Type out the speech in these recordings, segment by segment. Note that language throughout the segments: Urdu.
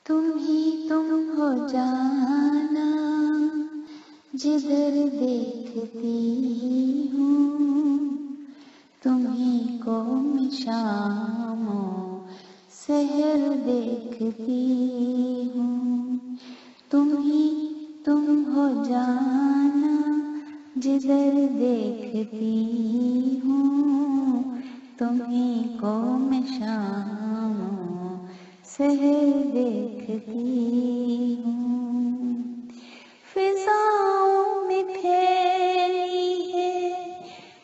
تم ہی تم ہو جانا جدھر دیکھتی ہوں، تم ہی کو میں شام و سحر دیکھتی ہوں، تم ہی تم ہو جانا جدھر دیکھتی ہوں، تم ہی کو میں شام و سحر دیکھتی ہوں۔ فضاؤں میں پھیلی ہے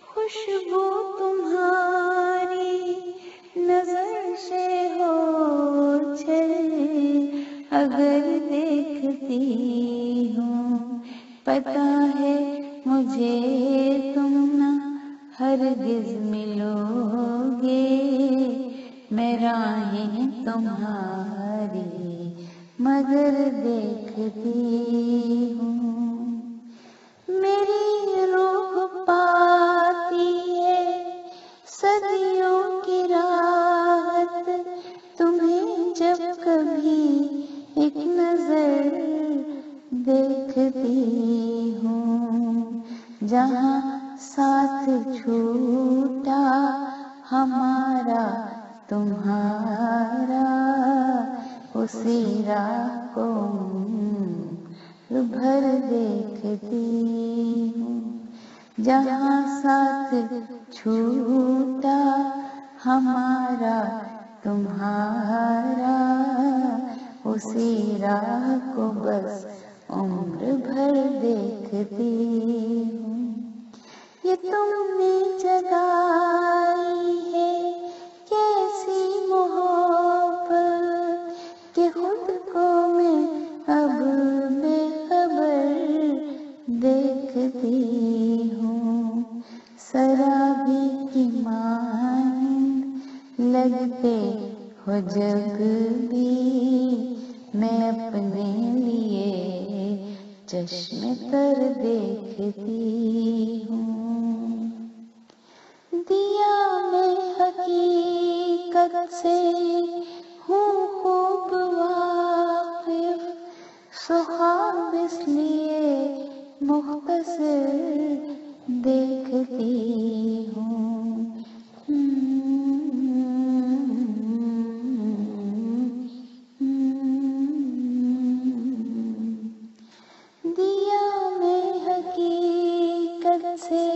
خوشبو تمہاری، نظر سے ہو چلے اگر دیکھتی ہوں، پتہ ہے مجھے تم نہ ہرگز ملو گے، میں راہیں تمہاری مگر دیکھتی ہوں۔ میری روح پاتی ہے صدیوں کی راحت، تمہیں جب کبھی ایک نظر دیکھتی ہوں، جہاں ساتھ چھوٹا ہمارا تمہارا، اسی راہ کو عمر بھر دیکھتی ہوں، جہاں ساتھ چھوٹا ہمارا تمہارا، اسی راہ کو بس عمر بھر دیکھتی ہوں۔ یہ تم نے جگائی ہے کیسی محبت کہ خود کو میں اب بے خبر دیکھتی ہوں، سرابی کی مانند لگتے ہو جب بھی میں اپنے لیے چشم تر دیکھتی ہوں۔ دیا میں حقیقت سے ہوں خوب واقف، سو خواب اس لیے مختصر دیکھتی ہوں۔ دیا میں حقیقت سے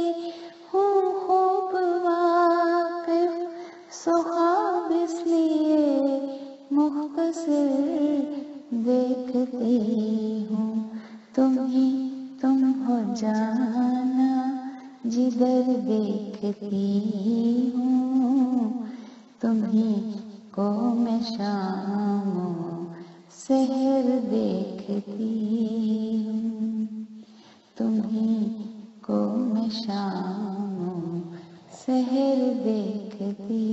ہوں خوب واقف، سو خواب اس لیے مختصر دیکھتی ہوں، تم ہی تم ہو جانا جدھر دیکھتی ہوں، تم ہی کو میں شام و سحر دیکھتی ہوں، تم ہی کو میں شام و سحر دیکھتی